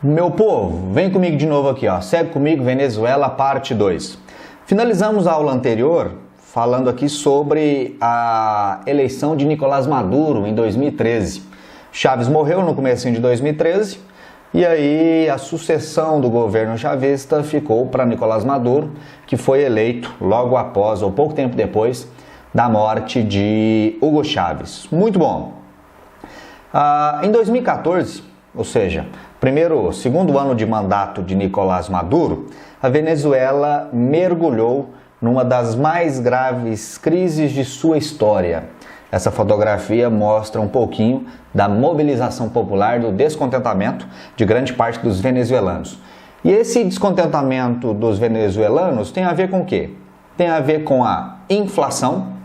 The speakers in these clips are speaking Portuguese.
Meu povo, vem comigo de novo aqui, ó. Segue comigo, Venezuela, parte 2. Finalizamos a aula anterior falando aqui sobre a eleição de Nicolás Maduro em 2013. Chávez morreu no começo de 2013 e aí a sucessão do governo chavista ficou para Nicolás Maduro, que foi eleito logo após, ou pouco tempo depois, da morte de Hugo Chávez. Muito bom. Em 2014, ou seja, segundo ano de mandato de Nicolás Maduro, a Venezuela mergulhou numa das mais graves crises de sua história. Essa fotografia mostra um pouquinho da mobilização popular, do descontentamento de grande parte dos venezuelanos. E esse descontentamento dos venezuelanos tem a ver com o quê? Tem a ver com a inflação.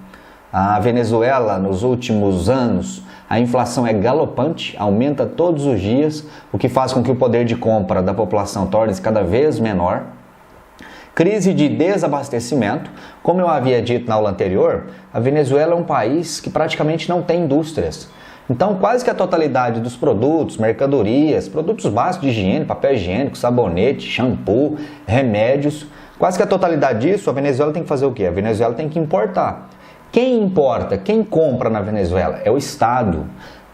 A Venezuela, nos últimos anos, a inflação é galopante, aumenta todos os dias, o que faz com que o poder de compra da população torne-se cada vez menor. Crise de desabastecimento. Como eu havia dito na aula anterior, a Venezuela é um país que praticamente não tem indústrias. Então, quase que a totalidade dos produtos, mercadorias, produtos básicos de higiene, papel higiênico, sabonete, shampoo, remédios, quase que a totalidade disso, a Venezuela tem que fazer o quê? A Venezuela tem que importar. Quem importa, quem compra na Venezuela? É o Estado.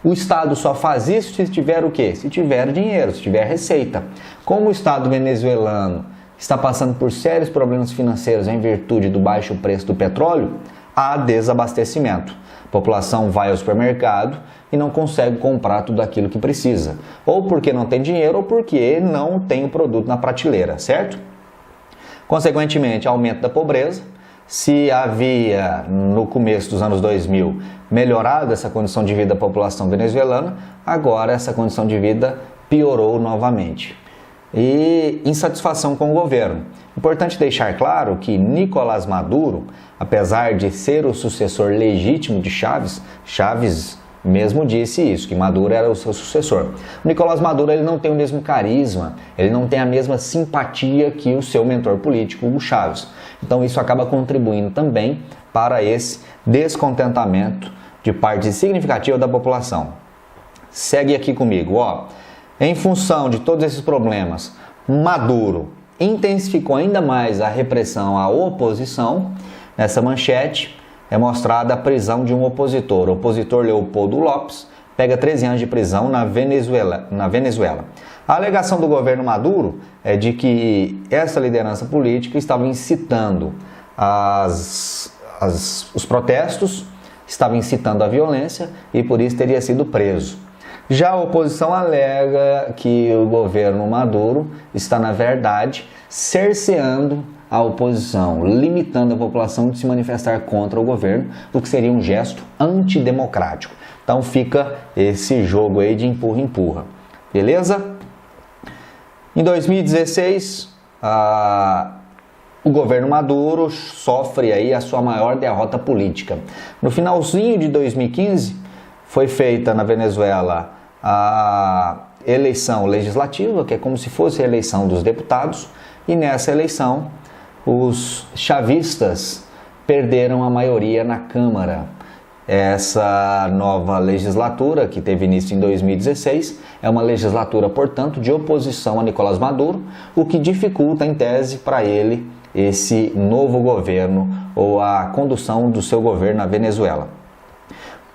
O Estado só faz isso se tiver o quê? Se tiver dinheiro, se tiver receita. Como o Estado venezuelano está passando por sérios problemas financeiros em virtude do baixo preço do petróleo, há desabastecimento. A população vai ao supermercado e não consegue comprar tudo aquilo que precisa. Ou porque não tem dinheiro ou porque não tem o produto na prateleira, certo? Consequentemente, aumento da pobreza. Se havia, no começo dos anos 2000, melhorado essa condição de vida da população venezuelana, agora essa condição de vida piorou novamente. E insatisfação com o governo. Importante deixar claro que Nicolás Maduro, apesar de ser o sucessor legítimo de Chávez, Chávez mesmo disse isso, que Maduro era o seu sucessor. O Nicolás Maduro ele não tem o mesmo carisma, ele não tem a mesma simpatia que o seu mentor político, Hugo Chávez. Então isso acaba contribuindo também para esse descontentamento de parte significativa da população. Segue aqui comigo, ó. Em função de todos esses problemas, Maduro intensificou ainda mais a repressão à oposição. Nessa manchete é mostrada a prisão de um opositor. O opositor Leopoldo Lopes pega 13 anos de prisão na Venezuela. A alegação do governo Maduro é de que essa liderança política estava incitando os protestos, estava incitando a violência e por isso teria sido preso. Já a oposição alega que o governo Maduro está, na verdade, cerceando a oposição, limitando a população de se manifestar contra o governo, o que seria um gesto antidemocrático. Então fica esse jogo aí de empurra-empurra, beleza? Em 2016, o governo Maduro sofre aí a sua maior derrota política. No finalzinho de 2015, foi feita na Venezuela a eleição legislativa, que é como se fosse a eleição dos deputados, e nessa eleição os chavistas perderam a maioria na Câmara. Essa nova legislatura, que teve início em 2016, é uma legislatura, portanto, de oposição a Nicolás Maduro, o que dificulta, em tese, para ele esse novo governo ou a condução do seu governo na Venezuela.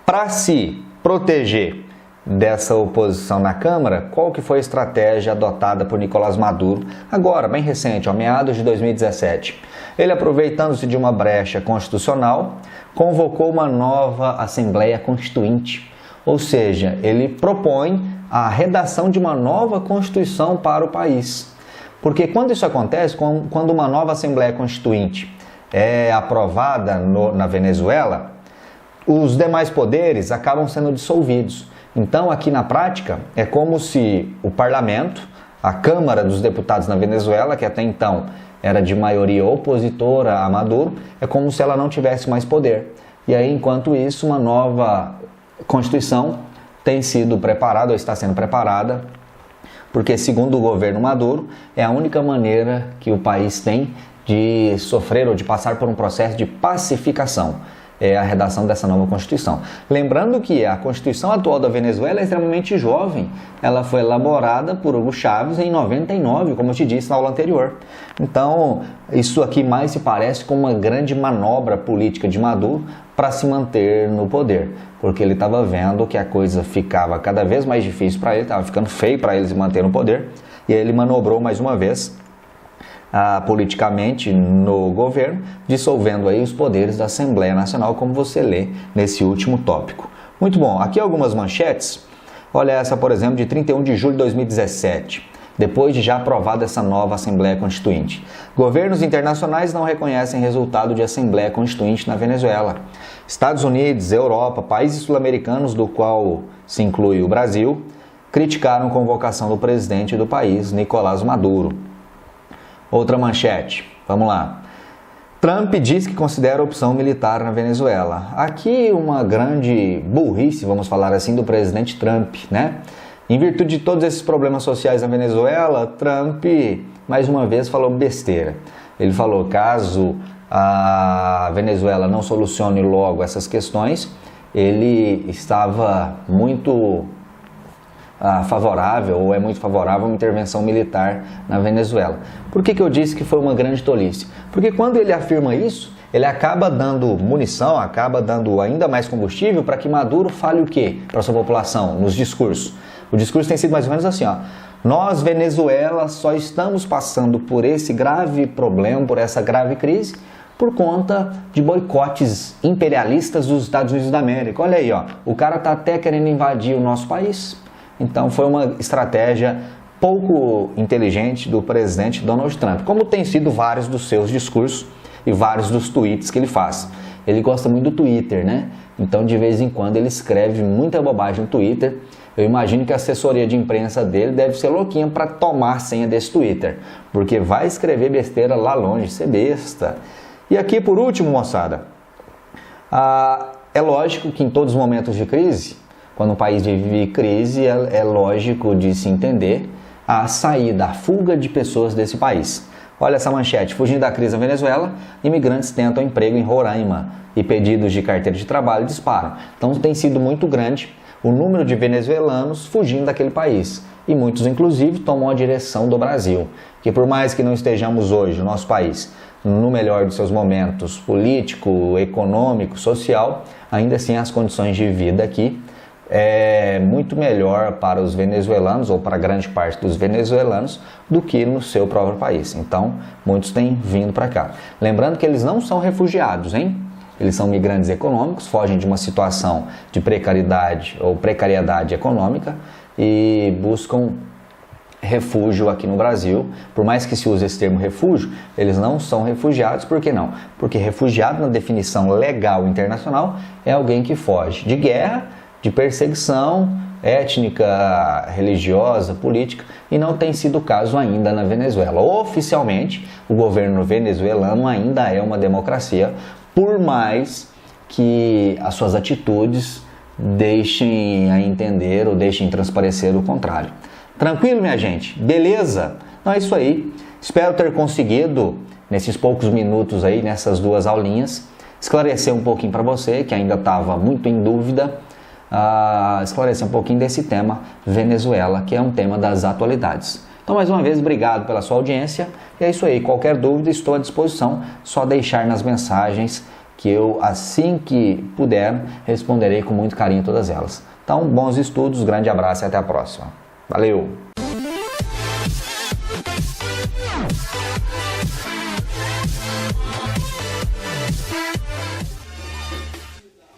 Para se proteger dessa oposição na Câmara, qual que foi a estratégia adotada por Nicolás Maduro, agora, bem recente, a meados de 2017? Ele, aproveitando-se de uma brecha constitucional, convocou uma nova Assembleia Constituinte, ou seja, ele propõe a redação de uma nova Constituição para o país. Porque quando isso acontece, quando uma nova Assembleia Constituinte é aprovada na Venezuela, os demais poderes acabam sendo dissolvidos. Então, aqui na prática, é como se o parlamento, a Câmara dos Deputados na Venezuela, que até então era de maioria opositora a Maduro, é como se ela não tivesse mais poder. E aí, enquanto isso, uma nova Constituição tem sido preparada, ou está sendo preparada, porque, segundo o governo Maduro, é a única maneira que o país tem de sofrer ou de passar por um processo de pacificação. a redação dessa nova Constituição. Lembrando que a Constituição atual da Venezuela é extremamente jovem. Ela foi elaborada por Hugo Chávez em 99, como eu te disse na aula anterior. Então, isso aqui mais se parece com uma grande manobra política de Maduro para se manter no poder, porque ele estava vendo que a coisa ficava cada vez mais difícil para ele, estava ficando feio para ele se manter no poder, e aí ele manobrou mais uma vez politicamente no governo, dissolvendo aí os poderes da Assembleia Nacional, como você lê nesse último tópico. Muito bom, aqui algumas manchetes. Olha essa, por exemplo, de 31 de julho de 2017. Depois de já aprovada essa nova Assembleia Constituinte. Governos internacionais não reconhecem resultado de Assembleia Constituinte na Venezuela. Estados Unidos, Europa, países sul-americanos, do qual se inclui o Brasil, criticaram a convocação do presidente do país, Nicolás Maduro. Outra manchete, vamos lá. Trump diz que considera a opção militar na Venezuela. Aqui uma grande burrice, vamos falar assim, do presidente Trump, né? Em virtude de todos esses problemas sociais na Venezuela, Trump, mais uma vez, falou besteira. Ele falou, caso a Venezuela não solucione logo essas questões, ele estava muito favorável, ou é muito favorável a uma intervenção militar na Venezuela. Por que eu disse que foi uma grande tolice? Porque quando ele afirma isso, ele acaba dando munição, acaba dando ainda mais combustível para que Maduro fale o quê para a sua população, nos discursos. O discurso tem sido mais ou menos assim, ó. Nós, Venezuela, só estamos passando por esse grave problema, por essa grave crise, por conta de boicotes imperialistas dos Estados Unidos da América. Olha aí, ó, o cara tá até querendo invadir o nosso país. Então foi uma estratégia pouco inteligente do presidente Donald Trump, como tem sido vários dos seus discursos e vários dos tweets que ele faz. Ele gosta muito do Twitter, né? Então de vez em quando ele escreve muita bobagem no Twitter. Eu imagino que a assessoria de imprensa dele deve ser louquinha para tomar a senha desse Twitter, porque vai escrever besteira lá longe, ser besta. E aqui por último, moçada, é lógico que em todos os momentos de crise, quando o país vive crise, é lógico de se entender a saída, a fuga de pessoas desse país. Olha essa manchete, fugindo da crise na Venezuela, imigrantes tentam emprego em Roraima e pedidos de carteira de trabalho disparam. Então tem sido muito grande o número de venezuelanos fugindo daquele país. E muitos, inclusive, tomam a direção do Brasil. Que por mais que não estejamos hoje, no nosso país, no melhor dos seus momentos político, econômico, social, ainda assim as condições de vida aqui é muito melhor para os venezuelanos, ou para grande parte dos venezuelanos, do que no seu próprio país. Então, muitos têm vindo para cá. Lembrando que eles não são refugiados, hein? Eles são migrantes econômicos, fogem de uma situação de precariedade ou precariedade econômica e buscam refúgio aqui no Brasil. Por mais que se use esse termo refúgio, eles não são refugiados. Por que não? Porque refugiado, na definição legal internacional, é alguém que foge de guerra, de perseguição étnica, religiosa, política, e não tem sido o caso ainda na Venezuela. Oficialmente, o governo venezuelano ainda é uma democracia, por mais que as suas atitudes deixem a entender ou deixem transparecer o contrário. Tranquilo, minha gente? Beleza? Então é isso aí. Espero ter conseguido, nesses poucos minutos aí, nessas duas aulinhas, esclarecer um pouquinho para você, que ainda estava muito em dúvida, esclarecer um pouquinho desse tema Venezuela, que é um tema das atualidades. Então, mais uma vez, obrigado pela sua audiência. E é isso aí. Qualquer dúvida, estou à disposição. Só deixar nas mensagens que eu, assim que puder, responderei com muito carinho todas elas. Então, bons estudos, grande abraço e até a próxima. Valeu!